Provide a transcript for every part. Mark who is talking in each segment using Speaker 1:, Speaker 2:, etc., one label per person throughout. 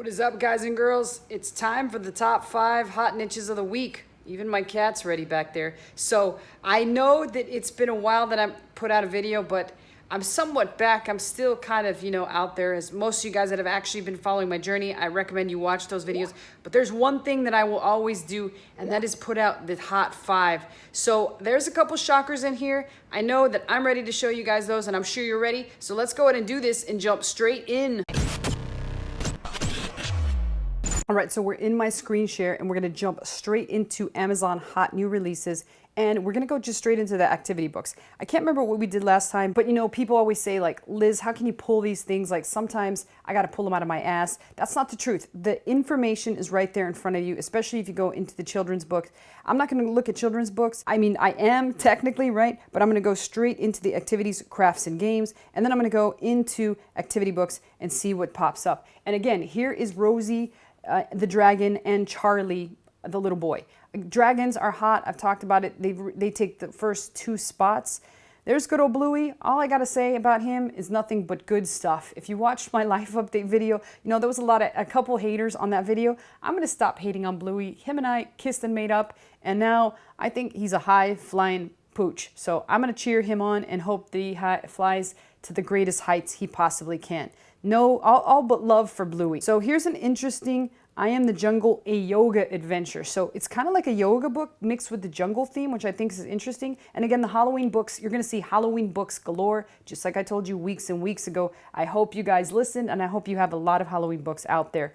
Speaker 1: What is up, guys and girls? It's time for the top 5 hot niches of the week. Even my cat's ready back there. So I know that it's been a while that I put out a video, but I'm somewhat back. I'm still kind of, out there. As most of you guys that have actually been following my journey, I recommend you watch those videos. But there's one thing that I will always do, and that is put out the hot 5. So there's a couple shockers in here. I know that I'm ready to show you guys those, and I'm sure you're ready. So let's go ahead and do this and jump straight in. All right, so we're in my screen share and we're gonna jump straight into Amazon hot new releases, and we're gonna go just straight into the activity books. I can't remember what we did last time, but people always say like, Liz, how can you pull these things? Like sometimes I gotta pull them out of my ass. That's not the truth. The information is right there in front of you, especially if you go into the children's books. I'm not gonna look at children's books. I mean, I am technically, right? But I'm gonna go straight into the activities, crafts, and games, and then I'm gonna go into activity books and see what pops up. And again, here is Rosie, the dragon, and Charlie, the little boy. Dragons are hot. I've talked about it. They take the first 2 spots. There's good old Bluey. All I gotta say about him is nothing but good stuff. If you watched my life update video, there was a couple haters on that video. I'm gonna stop hating on Bluey. Him and I kissed and made up, and now I think he's a high flying pooch. So I'm gonna cheer him on and hope that he flies to the greatest heights he possibly can. No, all but love for Bluey. So here's an interesting I Am the Jungle, a yoga adventure. So it's kind of like a yoga book mixed with the jungle theme, which I think is interesting. And again, the Halloween books, you're gonna see Halloween books galore, just like I told you weeks and weeks ago. I hope you guys listened, and I hope you have a lot of Halloween books out there.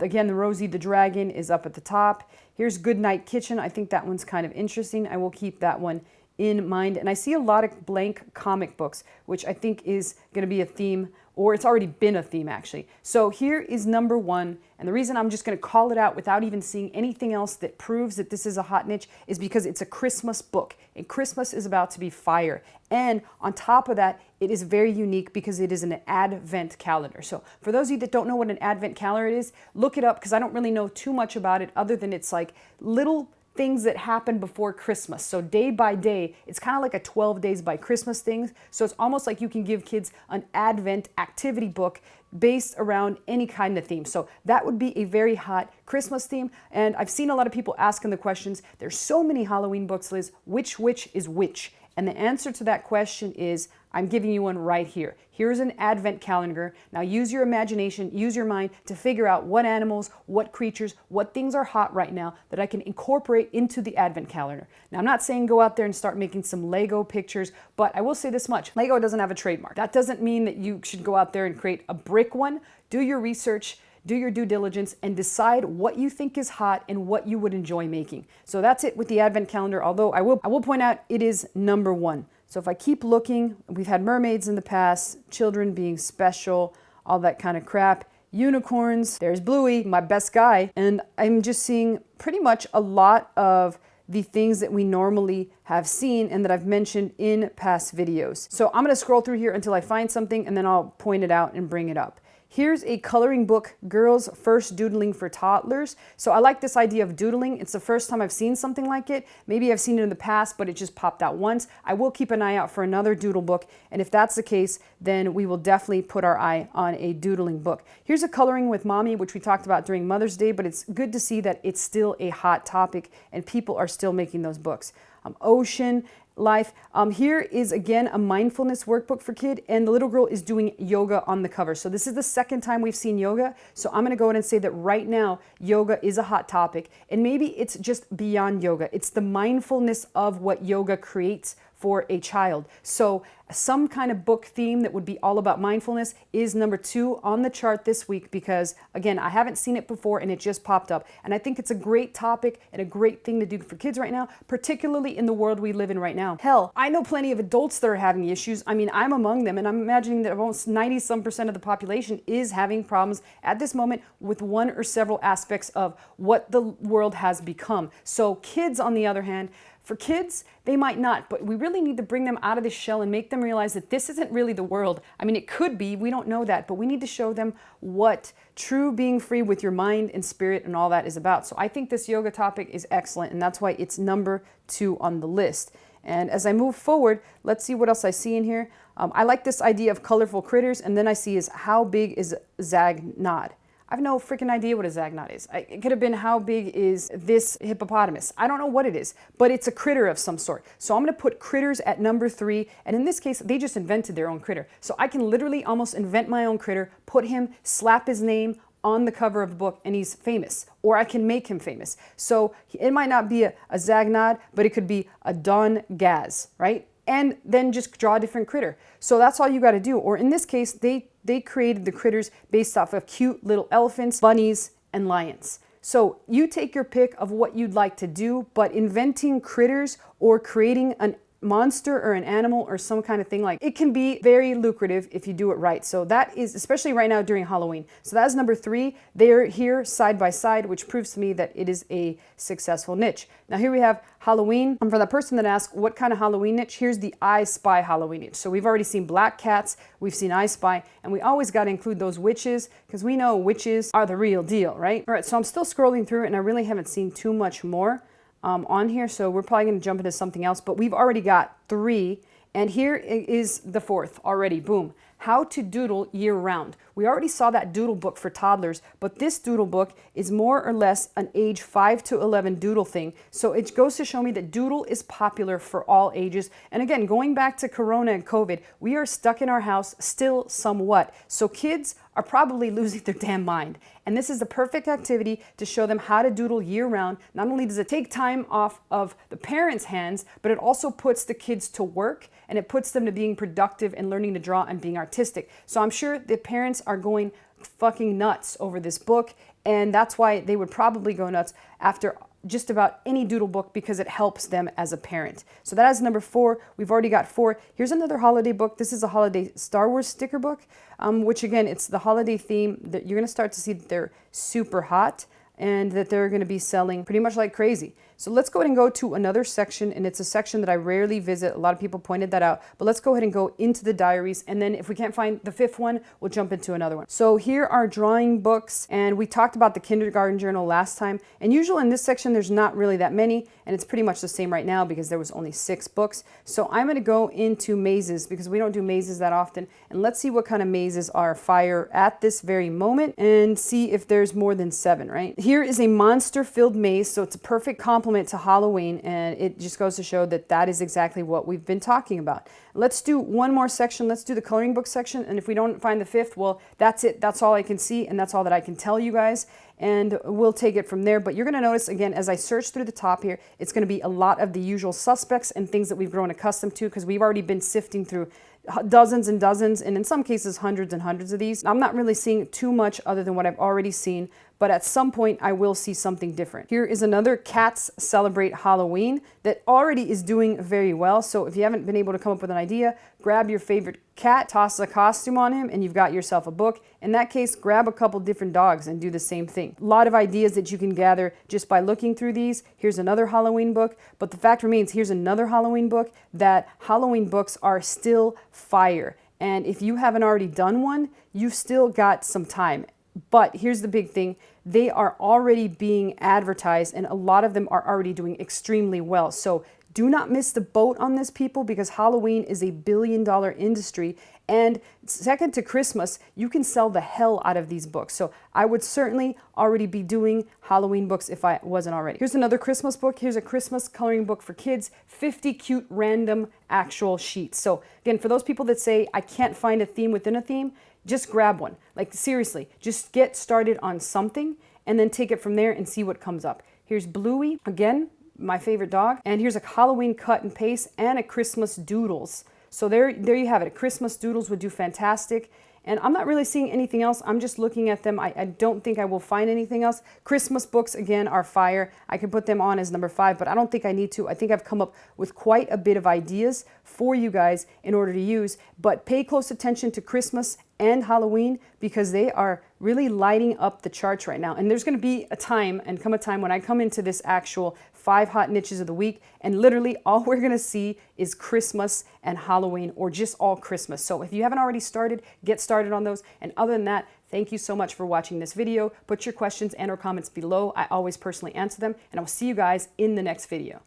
Speaker 1: Again, the Rosie the Dragon is up at the top. Here's Goodnight Kitchen. I think that one's kind of interesting. I will keep that one in mind. And I see a lot of blank comic books, which I think is gonna be a theme, or it's already been a theme actually. So here is number 1, and the reason I'm just gonna call it out without even seeing anything else that proves that this is a hot niche is because it's a Christmas book, and Christmas is about to be fire. And on top of that, it is very unique because it is an advent calendar. So for those of you that don't know what an advent calendar is, look it up, because I don't really know too much about it other than it's like little things that happen before Christmas. So day by day, it's kind of like a 12 days by Christmas thing. So it's almost like you can give kids an Advent activity book based around any kind of theme. So that would be a very hot Christmas theme. And I've seen a lot of people asking the questions, there's so many Halloween books, Liz, which witch is which? And the answer to that question is, I'm giving you one right here. Here's an advent calendar. Now use your imagination, use your mind to figure out what animals, what creatures, what things are hot right now that I can incorporate into the advent calendar. Now I'm not saying go out there and start making some Lego pictures, but I will say this much. Lego doesn't have a trademark. That doesn't mean that you should go out there and create a brick one. Do your research, do your due diligence, and decide what you think is hot and what you would enjoy making. So that's it with the advent calendar, although I will point out it is number 1. So if I keep looking, we've had mermaids in the past, children being special, all that kind of crap, unicorns, there's Bluey, my best guy, and I'm just seeing pretty much a lot of the things that we normally have seen and that I've mentioned in past videos. So I'm gonna scroll through here until I find something, and then I'll point it out and bring it up. Here's a coloring book, Girls First Doodling for Toddlers. So I like this idea of doodling. It's the first time I've seen something like it. Maybe I've seen it in the past, but it just popped out once. I will keep an eye out for another doodle book, and if that's the case, then we will definitely put our eye on a doodling book. Here's a Coloring with Mommy, which we talked about during Mother's Day, but it's good to see that it's still a hot topic and people are still making those books. Ocean Life. Here is again a mindfulness workbook for kid, and the little girl is doing yoga on the cover. So this is the second time we've seen yoga. So I'm gonna go ahead and say that right now, yoga is a hot topic, and maybe it's just beyond yoga. It's the mindfulness of what yoga creates for a child. So some kind of book theme that would be all about mindfulness is number 2 on the chart this week, because again, I haven't seen it before and it just popped up. And I think it's a great topic and a great thing to do for kids right now, particularly in the world we live in right now. Hell, I know plenty of adults that are having issues. I mean, I'm among them, and I'm imagining that almost 90% of the population is having problems at this moment with one or several aspects of what the world has become. So kids, on the other hand, for kids, they might not, but we really need to bring them out of this shell and make them realize that this isn't really the world. I mean, it could be, we don't know that, but we need to show them what true being free with your mind and spirit and all that is about. So I think this yoga topic is excellent, and that's why it's number 2 on the list. And as I move forward, let's see what else I see in here. I like this idea of colorful critters, and then I see is how big is Zagnod. I have no freaking idea what a zagnot is. It could have been, how big is this hippopotamus? I don't know what it is, but it's a critter of some sort. So I'm going to put critters at number 3. And in this case, they just invented their own critter. So I can literally almost invent my own critter, put him, slap his name on the cover of the book, and he's famous. Or I can make him famous. So it might not be a zagnod, but it could be a Don Gaz, right? And then just draw a different critter. So that's all you got to do. Or in this case, they created the critters based off of cute little elephants, bunnies, and lions. So you take your pick of what you'd like to do, but inventing critters or creating a monster or an animal or some kind of thing, like, it can be very lucrative if you do it right. So that is, especially right now during Halloween. So that is number 3. They're here side by side, which proves to me that it is a successful niche. Now here we have Halloween. And for the person that asked what kind of Halloween niche, here's the I Spy Halloween niche. So we've already seen black cats, we've seen I Spy, and we always got to include those witches because we know witches are the real deal, right? All right, so I'm still scrolling through it and I really haven't seen too much more on here, so we're probably going to jump into something else, but we've already got 3, and here is the 4th already. Boom. How to doodle year round. We already saw that doodle book for toddlers, but this doodle book is more or less an age 5 to 11 doodle thing. So it goes to show me that doodle is popular for all ages. And again, going back to Corona and COVID, we are stuck in our house still somewhat. So kids are probably losing their damn mind. And this is the perfect activity to show them how to doodle year round. Not only does it take time off of the parents' hands, but it also puts the kids to work and it puts them to being productive and learning to draw and being artistic. So I'm sure the parents are going fucking nuts over this book, and that's why they would probably go nuts after just about any doodle book because it helps them as a parent. So that is number 4. We've already got 4. Here's another holiday book. This is a holiday Star Wars sticker book, which again, it's the holiday theme that you're going to start to see that they're super hot and that they're going to be selling pretty much like crazy. So let's go ahead and go to another section, and it's a section that I rarely visit. A lot of people pointed that out, but let's go ahead and go into the diaries, and then if we can't find the 5th one, we'll jump into another one. So here are drawing books, and we talked about the kindergarten journal last time, and usually in this section there's not really that many, and it's pretty much the same right now because there was only 6 books. So I'm going to go into mazes because we don't do mazes that often, and let's see what kind of mazes are fire at this very moment and see if there's more than 7, right? Here is a monster-filled maze, so it's a perfect complement to Halloween, and it just goes to show that that is exactly what we've been talking about. Let's do one more section. Let's do the coloring book section, and if we don't find the 5th, well, that's it. That's all I can see, and that's all that I can tell you guys, and we'll take it from there. But you're going to notice, again, as I search through the top here, it's going to be a lot of the usual suspects and things that we've grown accustomed to because we've already been sifting through dozens and dozens, and in some cases hundreds and hundreds of these. I'm not really seeing too much other than what I've already seen, but at some point I will see something different. Here is another Cats Celebrate Halloween that already is doing very well. So if you haven't been able to come up with an idea, grab your favorite cat, toss a costume on him, and you've got yourself a book. In that case, grab a couple different dogs and do the same thing. A lot of ideas that you can gather just by looking through these. Here's another Halloween book, but the fact remains, here's another Halloween book, that Halloween books are still fire. And if you haven't already done one, you've still got some time. But here's the big thing, they are already being advertised and a lot of them are already doing extremely well. So do not miss the boat on this, people, because Halloween is a billion-dollar industry, and second to Christmas, you can sell the hell out of these books. So I would certainly already be doing Halloween books if I wasn't already. Here's another Christmas book. Here's a Christmas coloring book for kids, 50 cute random actual sheets. So again, for those people that say, I can't find a theme within a theme, just grab one. Like seriously, just get started on something and then take it from there and see what comes up. Here's Bluey, again, my favorite dog. And here's a Halloween cut and paste and a Christmas doodles. So there you have it. Christmas doodles would do fantastic. And I'm not really seeing anything else. I'm just looking at them. I don't think I will find anything else. Christmas books, again, are fire. I could put them on as number 5, but I don't think I need to. I think I've come up with quite a bit of ideas for you guys in order to use. But pay close attention to Christmas and Halloween because they are really lighting up the charts right now. And there's going to be a time when I come into this actual 5 hot niches of the week, and literally all we're going to see is Christmas and Halloween, or just all Christmas. So if you haven't already started, get started on those. And other than that, thank you so much for watching this video. Put your questions and or comments below. I always personally answer them, and I'll see you guys in the next video.